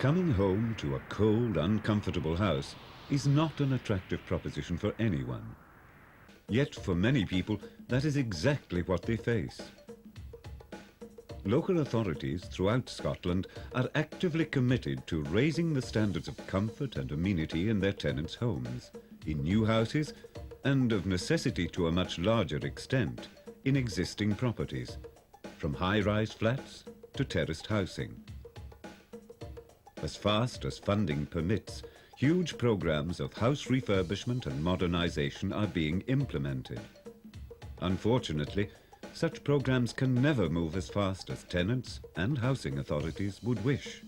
Coming home to a cold, uncomfortable house is not an attractive proposition for anyone. Yet for many people, that is exactly what they face. Local authorities throughout Scotland are actively committed to raising the standards of comfort and amenity in their tenants' homes, in new houses, and of necessity to a much larger extent, in existing properties, from high-rise flats to terraced housing. As fast as funding permits, huge programs of house refurbishment and modernisation are being implemented. Unfortunately, such programs can never move as fast as tenants and housing authorities would wish.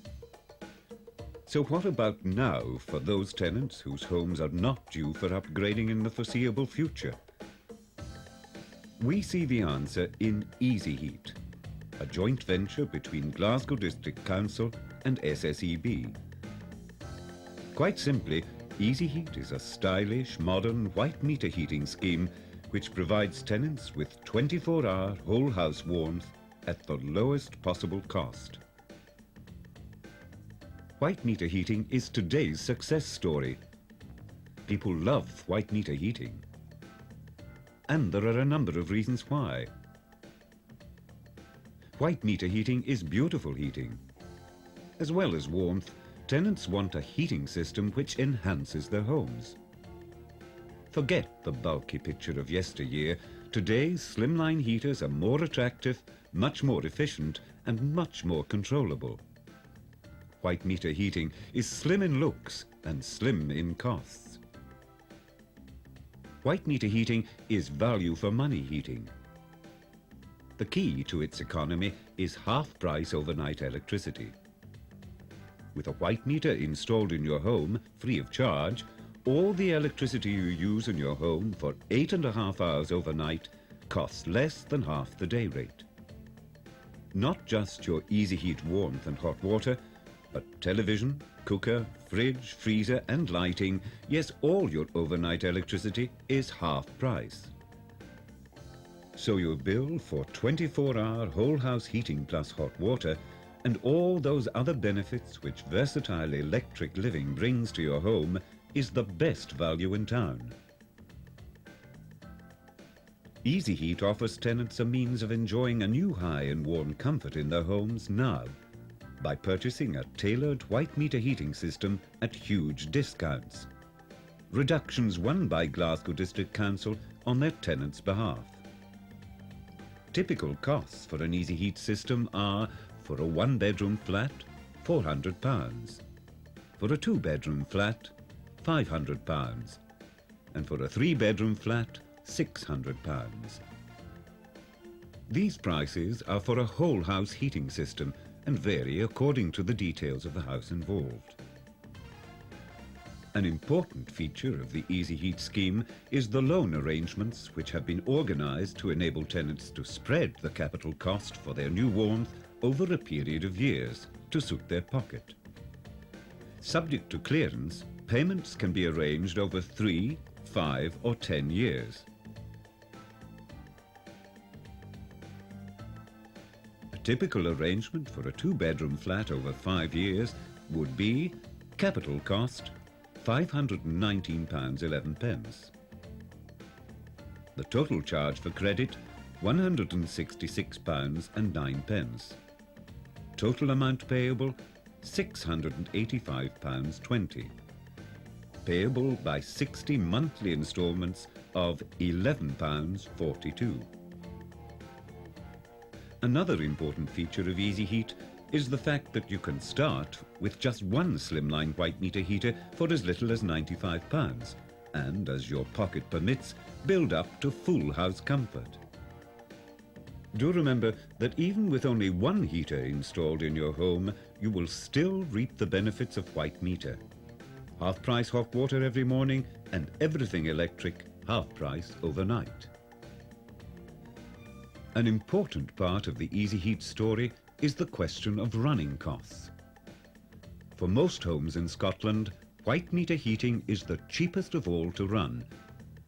So what about now for those tenants whose homes are not due for upgrading in the foreseeable future? We see the answer in Easyheat, a joint venture between Glasgow District Council and SSEB. Quite simply, Easyheat is a stylish, modern white meter heating scheme which provides tenants with 24-hour whole house warmth at the lowest possible cost. White meter heating is today's success story. People love white meter heating. And there are a number of reasons why. White meter heating is beautiful heating. As well as warmth, tenants want a heating system which enhances their homes. Forget the bulky picture of yesteryear. Today's slimline heaters are more attractive, much more efficient, and much more controllable. White meter heating is slim in looks and slim in costs. White meter heating is value for money heating. The key to its economy is half-price overnight electricity. With a white meter installed in your home, free of charge, all the electricity you use in your home for 8.5 hours overnight costs less than half the day rate. Not just your Easyheat warmth and hot water, but television, cooker, fridge, freezer and lighting, yes, all your overnight electricity is half price. So your bill for 24-hour whole house heating plus hot water and all those other benefits which versatile electric living brings to your home is the best value in town. Easyheat offers tenants a means of enjoying a new high and warm comfort in their homes now by purchasing a tailored white meter heating system at huge discounts. Reductions won by Glasgow District Council on their tenants' behalf. Typical costs for an Easyheat system are, for a one-bedroom flat, £400. For a two-bedroom flat, £500. And for a three-bedroom flat, £600. These prices are for a whole house heating system and vary according to the details of the house involved. An important feature of the Easyheat scheme is the loan arrangements which have been organised to enable tenants to spread the capital cost for their new warmth over a period of years to suit their pocket. Subject to clearance, payments can be arranged over 3, 5 or 10 years. A typical arrangement for a two-bedroom flat over 5 years would be capital cost £519.11. The total charge for credit £166.09. Total amount payable £685.20. Payable by 60 monthly instalments of £11.42. Another important feature of Easyheat is the fact that you can start with just one slimline white meter heater for as little as £95 and, as your pocket permits, build up to full house comfort. Do remember that even with only one heater installed in your home, you will still reap the benefits of white meter. Half-price hot water every morning and everything electric, half-price overnight. An important part of the Easyheat story is the question of running costs. For most homes in Scotland, white meter heating is the cheapest of all to run,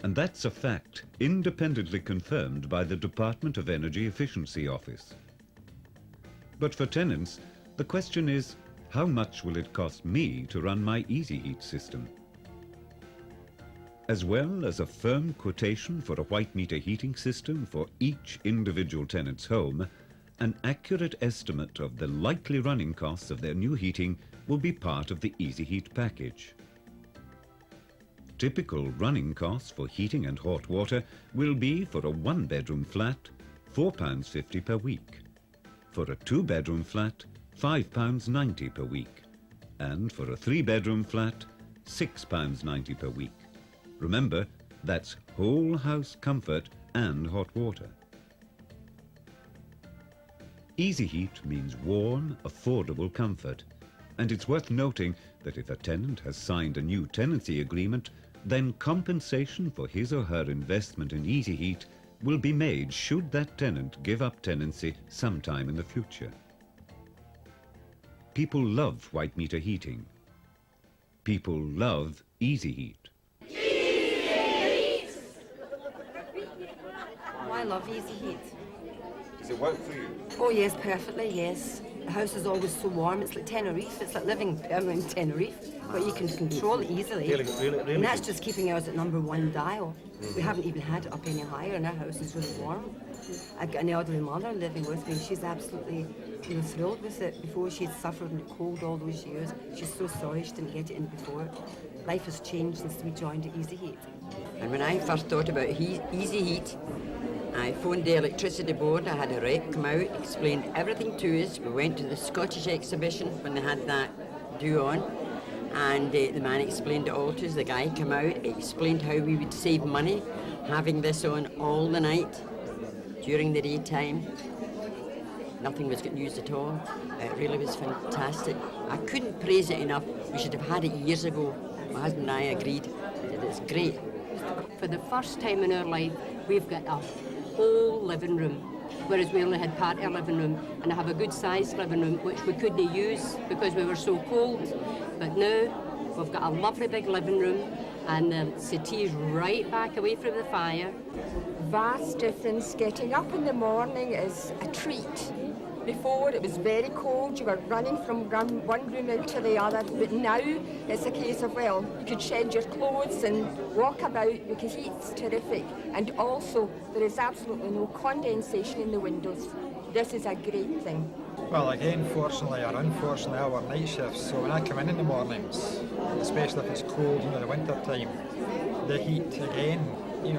and that's a fact independently confirmed by the Department of Energy Efficiency Office. But for tenants, the question is, how much will it cost me to run my Easyheat system? As well as a firm quotation for a white meter heating system for each individual tenant's home, an accurate estimate of the likely running costs of their new heating will be part of the Easyheat package. Typical running costs for heating and hot water will be for a one-bedroom flat, £4.50 per week. For a two-bedroom flat, £5.90 per week. And for a three-bedroom flat, £6.90 per week. Remember, that's whole house comfort and hot water. Easyheat means warm, affordable comfort. And it's worth noting that if a tenant has signed a new tenancy agreement, then compensation for his or her investment in Easyheat will be made should that tenant give up tenancy sometime in the future. People love white meter heating. People love Easyheat. Oh, I love Easyheat. Does it work for you? Oh yes, perfectly, yes. The house is always so warm, it's like Tenerife, it's like living permanent Tenerife, but you can control it easily. Really and that's just keeping us at #1 dial. We haven't even had it up any higher, and our house is really warm. I've got an elderly mother living with me, she's absolutely thrilled with it. Before she'd suffered in the cold all those years, she's so sorry she didn't get it in before. Life has changed since we joined Easyheat. And when I first thought about Easyheat, I phoned the electricity board, I had a rep come out, explained everything to us. We went to the Scottish exhibition when they had that due on, and the man explained it all to us. The guy came out, explained how we would save money having this on all the night during the daytime. Nothing was getting used at all. It really was fantastic. I couldn't praise it enough. We should have had it years ago. My husband and I agreed that it's great. For the first time in our life, we've got a whole living room, whereas we only had part of our living room, and I have a good sized living room which we couldn't use because we were so cold. But now we've got a lovely big living room, and the settee's right back away from the fire. Vast difference. Getting up in the morning is a treat. Before it was very cold, you were running from one room out to the other, but now it's a case of, well, you could shed your clothes and walk about because heat's terrific. And also, there is absolutely no condensation in the windows. This is a great thing. Well, again, fortunately or unfortunately, I work night shifts, so when I come in the mornings, especially if it's cold in the winter time, the heat again,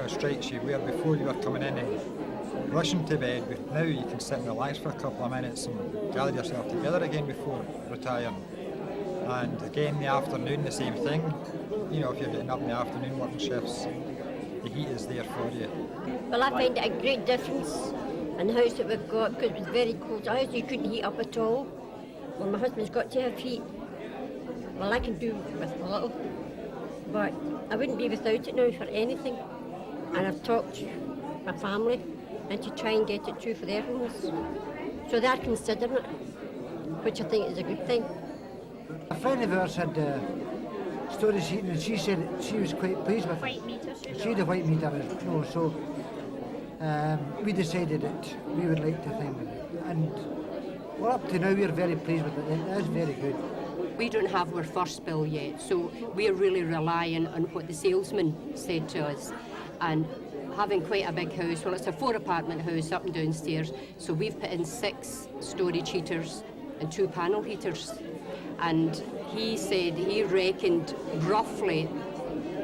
strikes you where before you were coming in and rushing to bed, but now you can sit and relax for a couple of minutes and gather yourself together again before retiring. And again, in the afternoon, the same thing. If you're getting up in the afternoon working shifts, the heat is there for you. Well, I find it a great difference in the house that we've got because it was very cold. The house you couldn't heat up at all. Well, my husband's got to have heat. Well, I can do with a little, but I wouldn't be without it now for anything. And I've talked to my family and to try and get it through for their homes. So they're considering it, which I think is a good thing. A friend of ours had storage heating, and she said she was quite pleased with it. White meter. She had a white meter, so we decided that we would like to think with it. And well, up to now we're very pleased with it. It is very good. We don't have our first bill yet, so we're really relying on what the salesman said to us. And having quite a big house, well, it's a 4-apartment house up and downstairs, so we've put in 6 storage heaters and 2 panel heaters. And he said he reckoned roughly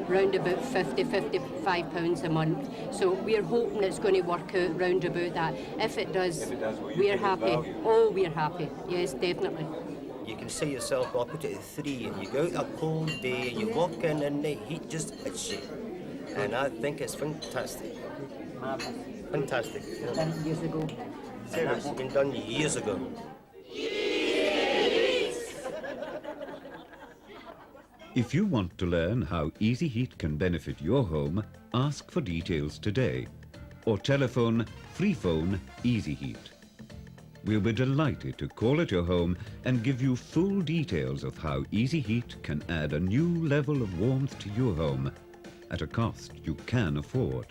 round about £50–55 a month. So we're hoping it's going to work out round about that. If it does, we're happy. Oh, we're happy. Yes, definitely. You can set yourself up, put it at 3, and you go out a cold day, and you walk in and the heat just hits you. And I think it's fantastic. Fantastic. Done it years ago. And that's been done years ago. If you want to learn how Easyheat can benefit your home, ask for details today or telephone Free Phone Easyheat. We'll be delighted to call at your home and give you full details of how Easyheat can add a new level of warmth to your home at a cost you can afford.